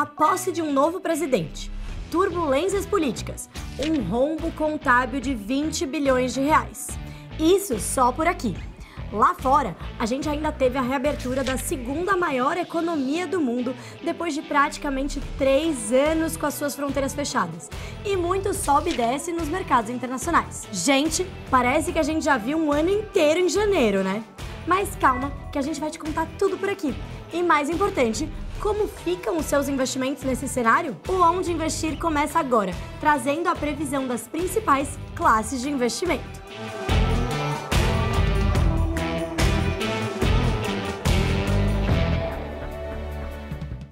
a posse de um novo presidente, turbulências políticas, um rombo contábil de 20 bilhões de reais. Isso só por aqui. Lá fora, a gente ainda teve a reabertura da segunda maior economia do mundo depois de praticamente 3 anos com as suas fronteiras fechadas. E muito sobe e desce nos mercados internacionais. Gente, parece que a gente já viu um ano inteiro em janeiro, né? Mas calma, que a gente vai te contar tudo por aqui. E mais importante, como ficam os seus investimentos nesse cenário? O Onde Investir começa agora, trazendo a previsão das principais classes de investimento.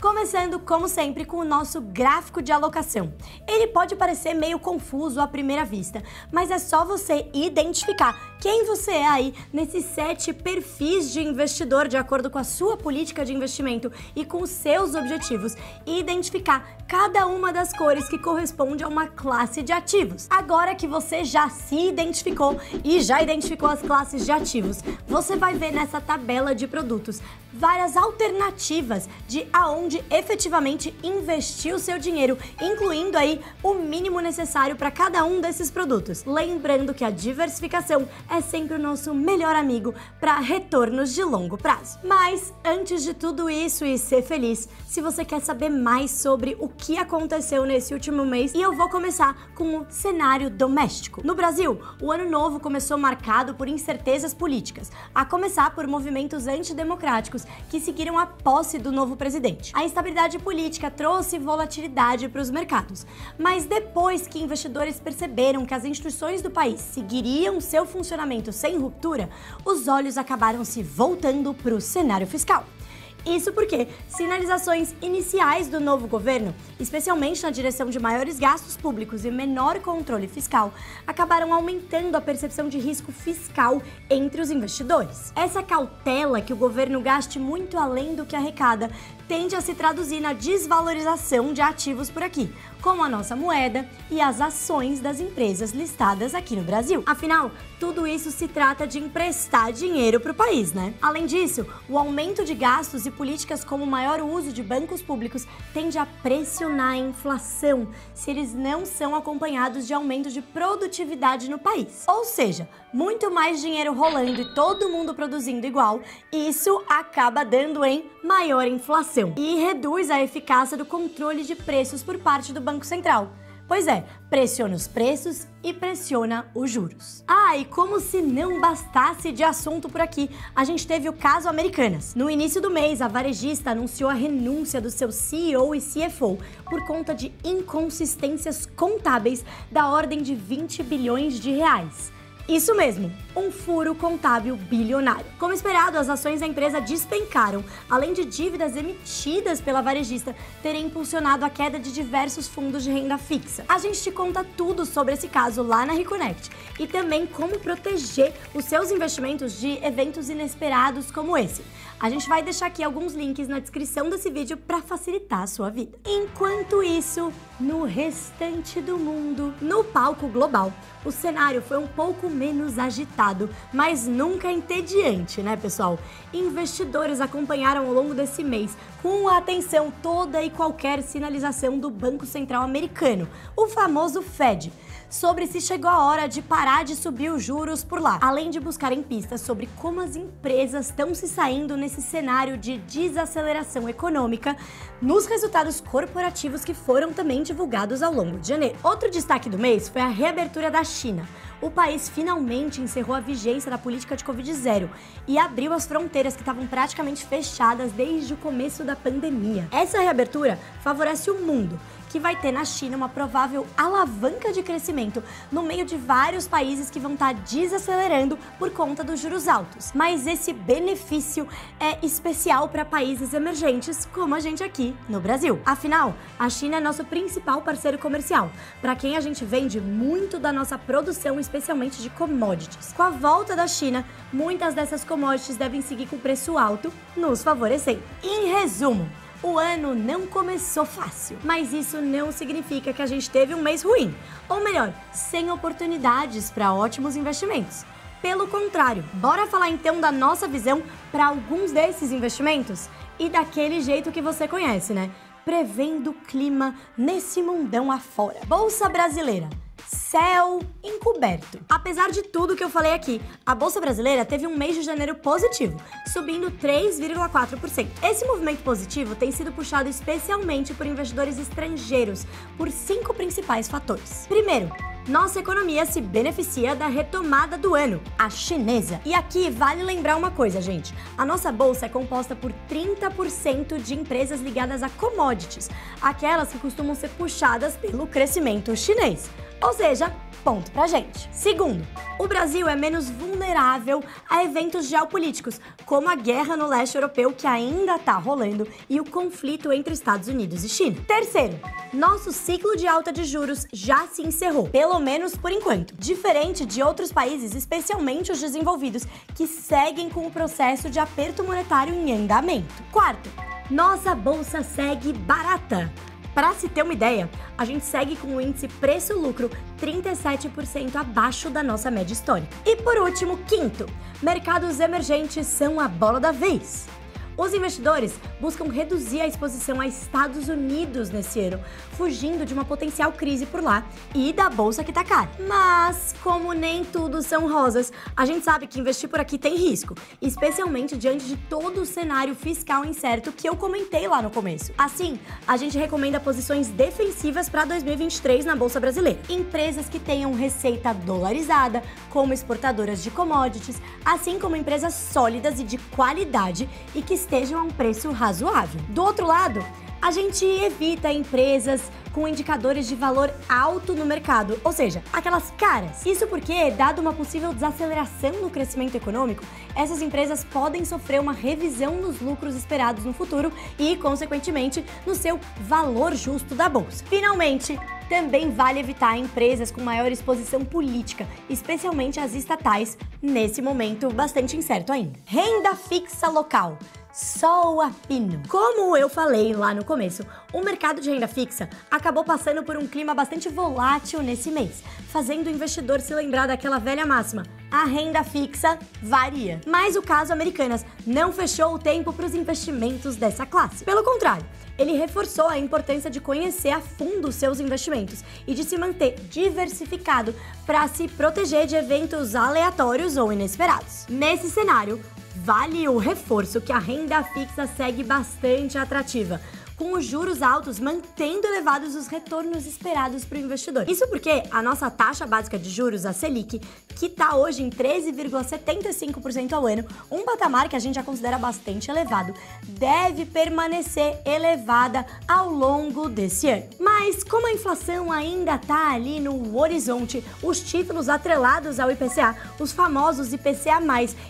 Começando, como sempre, com o nosso gráfico de alocação. Ele pode parecer meio confuso à primeira vista, mas é só você identificar quem você é aí nesses 7 perfis de investidor de acordo com a sua política de investimento e com os seus objetivos e identificar cada uma das cores que corresponde a uma classe de ativos. Agora que você já se identificou e já identificou as classes de ativos, você vai ver nessa tabela de produtos várias alternativas de aonde efetivamente investir o seu dinheiro, incluindo aí o mínimo necessário para cada um desses produtos. Lembrando que a diversificação é sempre o nosso melhor amigo para retornos de longo prazo. Mas antes de tudo isso e ser feliz, se você quer saber mais sobre o que aconteceu nesse último mês, e eu vou começar com o cenário doméstico. No Brasil, o ano novo começou marcado por incertezas políticas, a começar por movimentos antidemocráticos que seguiram a posse do novo presidente. A instabilidade política trouxe volatilidade para os mercados, mas depois que investidores perceberam que as instituições do país seguiriam seu funcionamento sem ruptura, os olhos acabaram se voltando para o cenário fiscal. Isso porque sinalizações iniciais do novo governo, especialmente na direção de maiores gastos públicos e menor controle fiscal, acabaram aumentando a percepção de risco fiscal entre os investidores. Essa cautela que o governo gaste muito além do que arrecada tende a se traduzir na desvalorização de ativos por aqui, como a nossa moeda e as ações das empresas listadas aqui no Brasil. Afinal, tudo isso se trata de emprestar dinheiro para o país, né? Além disso, o aumento de gastos e políticas como o maior uso de bancos públicos tende a pressionar a inflação se eles não são acompanhados de aumento de produtividade no país. Ou seja, muito mais dinheiro rolando e todo mundo produzindo igual, isso acaba dando em maior inflação e reduz a eficácia do controle de preços por parte do Banco Central. Pois é, pressiona os preços e pressiona os juros. Ah, e como se não bastasse de assunto por aqui, a gente teve o caso Americanas. No início do mês, a varejista anunciou a renúncia do seu CEO e CFO por conta de inconsistências contábeis da ordem de 20 bilhões de reais. Isso mesmo, um furo contábil bilionário. Como esperado, as ações da empresa despencaram, além de dívidas emitidas pela varejista terem impulsionado a queda de diversos fundos de renda fixa. A gente te conta tudo sobre esse caso lá na Reconnect e também como proteger os seus investimentos de eventos inesperados como esse. A gente vai deixar aqui alguns links na descrição desse vídeo para facilitar a sua vida. Enquanto isso, no restante do mundo, no palco global, o cenário foi um pouco menos agitado, mas nunca entediante, né, pessoal? Investidores acompanharam ao longo desse mês com atenção toda e qualquer sinalização do Banco Central americano, o famoso Fed, sobre se chegou a hora de parar de subir os juros por lá, além de buscarem pistas sobre como as empresas estão se saindo nesse cenário de desaceleração econômica nos resultados corporativos que foram também divulgados ao longo de janeiro. Outro destaque do mês foi a reabertura da China. O país finalmente encerrou a vigência da política de Covid-0 e abriu as fronteiras que estavam praticamente fechadas desde o começo da pandemia. Essa reabertura favorece o mundo, que vai ter na China uma provável alavanca de crescimento no meio de vários países que vão estar desacelerando por conta dos juros altos. Mas esse benefício é especial para países emergentes como a gente aqui no Brasil. Afinal, a China é nosso principal parceiro comercial, para quem a gente vende muito da nossa produção, especialmente de commodities. Com a volta da China, muitas dessas commodities devem seguir com preço alto, nos favorecendo. Em resumo, o ano não começou fácil, mas isso não significa que a gente teve um mês ruim, ou melhor, sem oportunidades para ótimos investimentos. Pelo contrário, bora falar então da nossa visão para alguns desses investimentos? E daquele jeito que você conhece, né? prevendo o clima nesse mundão afora. Bolsa Brasileira. Céu encoberto. Apesar de tudo que eu falei aqui, a Bolsa Brasileira teve um mês de janeiro positivo, subindo 3,4%. Esse movimento positivo tem sido puxado especialmente por investidores estrangeiros por 5 principais fatores. Primeiro, nossa economia se beneficia da retomada do ano, a chinesa. E aqui vale lembrar uma coisa, gente. A nossa bolsa é composta por 30% de empresas ligadas a commodities, aquelas que costumam ser puxadas pelo crescimento chinês. Ou seja, ponto pra gente. Segundo, o Brasil é menos vulnerável a eventos geopolíticos, como a guerra no leste europeu que ainda tá rolando e o conflito entre Estados Unidos e China. Terceiro, nosso ciclo de alta de juros já se encerrou, pelo menos por enquanto, diferente de outros países, especialmente os desenvolvidos, que seguem com o processo de aperto monetário em andamento. Quarto, nossa bolsa segue barata. Para se ter uma ideia, a gente segue com o índice preço-lucro 37% abaixo da nossa média histórica. E por último, quinto, mercados emergentes são a bola da vez. Os investidores buscam reduzir a exposição a Estados Unidos nesse ano, fugindo de uma potencial crise por lá e da bolsa que tá cara. Mas, como nem tudo são rosas, a gente sabe que investir por aqui tem risco, especialmente diante de todo o cenário fiscal incerto que eu comentei lá no começo. Assim, a gente recomenda posições defensivas para 2023 na Bolsa Brasileira. Empresas que tenham receita dolarizada, como exportadoras de commodities, assim como empresas sólidas e de qualidade e que estejam a um preço razoável. Do outro lado, a gente evita empresas com indicadores de valor alto no mercado, ou seja, aquelas caras. Isso porque, dado uma possível desaceleração no crescimento econômico, essas empresas podem sofrer uma revisão nos lucros esperados no futuro e, consequentemente, no seu valor justo da bolsa. Finalmente, também vale evitar empresas com maior exposição política, especialmente as estatais, nesse momento bastante incerto ainda. Renda fixa local. Só o apino. Como eu falei lá no começo, o mercado de renda fixa acabou passando por um clima bastante volátil nesse mês, fazendo o investidor se lembrar daquela velha máxima: a renda fixa varia. Mas o caso Americanas não fechou o tempo para os investimentos dessa classe. Pelo contrário, ele reforçou a importância de conhecer a fundo seus investimentos e de se manter diversificado para se proteger de eventos aleatórios ou inesperados. Nesse cenário, vale o reforço que a renda fixa segue bastante atrativa, com os juros altos mantendo elevados os retornos esperados para o investidor. Isso porque a nossa taxa básica de juros, a Selic, que está hoje em 13,75% ao ano, um patamar que a gente já considera bastante elevado, deve permanecer elevada ao longo desse ano. Mas como a inflação ainda está ali no horizonte, os títulos atrelados ao IPCA, os famosos IPCA+,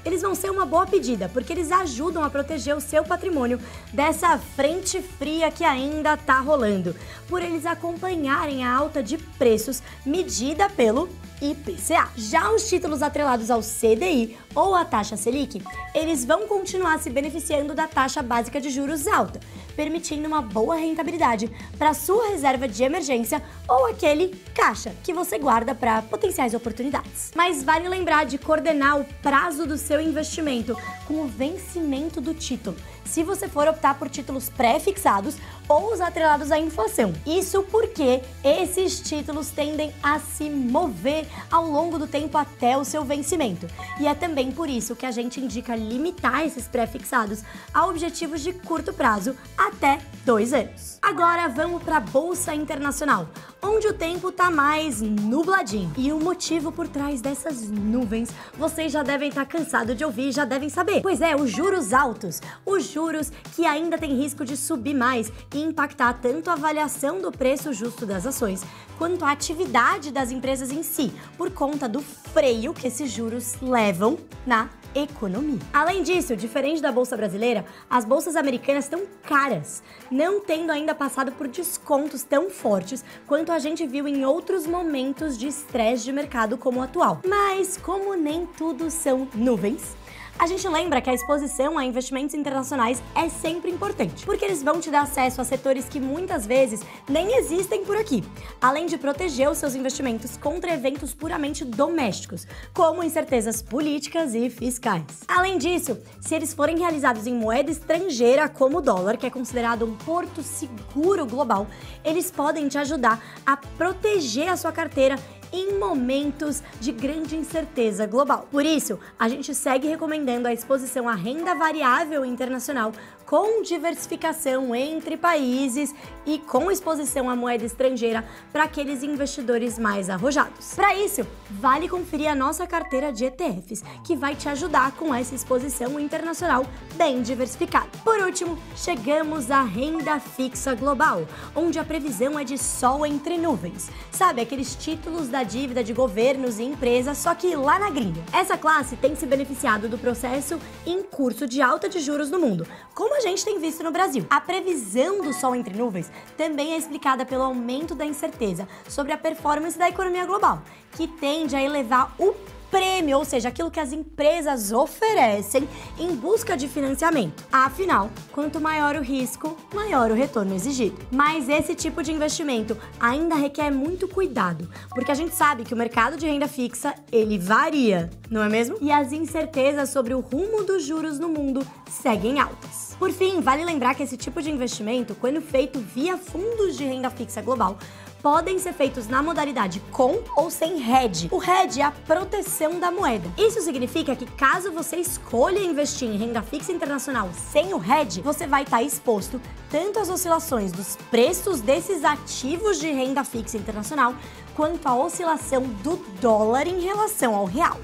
eles vão ser uma boa pedida, porque eles ajudam a proteger o seu patrimônio dessa frente fria que ainda tá rolando, por eles acompanharem a alta de preços medida pelo IPCA. Já os títulos atrelados ao CDI ou à taxa Selic, eles vão continuar se beneficiando da taxa básica de juros alta, permitindo uma boa rentabilidade para sua reserva de emergência ou aquele caixa que você guarda para potenciais oportunidades. Mas vale lembrar de coordenar o prazo do seu investimento com o vencimento do título, se você for optar por títulos pré-fixados ou os atrelados à inflação. Isso porque esses títulos tendem a se mover ao longo do tempo até o seu vencimento. E é também por isso que a gente indica limitar esses pré-fixados a objetivos de curto prazo até 2 anos. Agora vamos para a Bolsa Internacional, onde o tempo tá mais nubladinho. E o motivo por trás dessas nuvens, vocês já devem estar cansados de ouvir, já devem saber. Pois é, os juros altos. Os juros que ainda tem risco de subir mais e impactar tanto a avaliação do preço justo das ações, quanto a atividade das empresas em si, por conta do freio que esses juros levam na economia. Além disso, diferente da Bolsa Brasileira, as bolsas americanas estão caras, não tendo ainda passado por descontos tão fortes quanto a gente viu em outros momentos de estresse de mercado como o atual. Mas como nem tudo são nuvens, A gente lembra que a exposição a investimentos internacionais é sempre importante, porque eles vão te dar acesso a setores que muitas vezes nem existem por aqui, além de proteger os seus investimentos contra eventos puramente domésticos, como incertezas políticas e fiscais. Além disso, se eles forem realizados em moeda estrangeira, como o dólar, que é considerado um porto seguro global, eles podem te ajudar a proteger a sua carteira em momentos de grande incerteza global. Por isso, a gente segue recomendando a exposição à renda variável internacional com diversificação entre países e com exposição à moeda estrangeira para aqueles investidores mais arrojados. Para isso, vale conferir a nossa carteira de ETFs, que vai te ajudar com essa exposição internacional bem diversificada. Por último, chegamos à renda fixa global, onde a previsão é de sol entre nuvens. Sabe, aqueles títulos da dívida de governos e empresas, só que lá na gringa. Essa classe tem se beneficiado do processo em curso de alta de juros no mundo, como a gente tem visto no Brasil. A previsão do sol entre nuvens também é explicada pelo aumento da incerteza sobre a performance da economia global, que tende a elevar o prêmio, ou seja, aquilo que as empresas oferecem em busca de financiamento. Afinal, quanto maior o risco, maior o retorno exigido. Mas esse tipo de investimento ainda requer muito cuidado, porque a gente sabe que o mercado de renda fixa, ele varia, não é mesmo? E as incertezas sobre o rumo dos juros no mundo seguem altas. Por fim, vale lembrar que esse tipo de investimento, quando feito via fundos de renda fixa global, podem ser feitos na modalidade com ou sem hedge. O hedge é a proteção da moeda. Isso significa que caso você escolha investir em renda fixa internacional sem o hedge, você vai estar exposto tanto às oscilações dos preços desses ativos de renda fixa internacional, quanto à oscilação do dólar em relação ao real.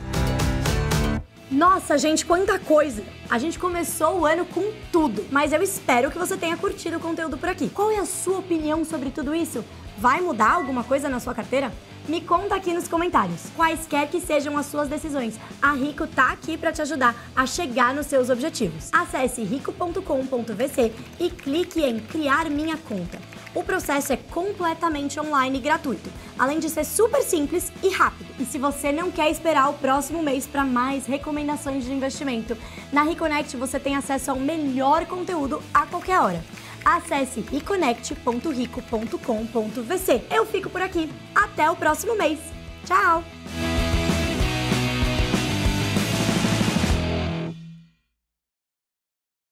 Nossa, gente, quanta coisa! A gente começou o ano com tudo, mas eu espero que você tenha curtido o conteúdo por aqui. Qual é a sua opinião sobre tudo isso? Vai mudar alguma coisa na sua carteira? Me conta aqui nos comentários. Quaisquer que sejam as suas decisões, a Rico tá aqui para te ajudar a chegar nos seus objetivos. Acesse rico.com.vc e clique em Criar Minha Conta. O processo é completamente online e gratuito, além de ser super simples e rápido. E se você não quer esperar o próximo mês para mais recomendações de investimento, na Reconnect você tem acesso ao melhor conteúdo a qualquer hora. Acesse reconnect.rico.com.vc. Eu fico por aqui. Até o próximo mês. Tchau!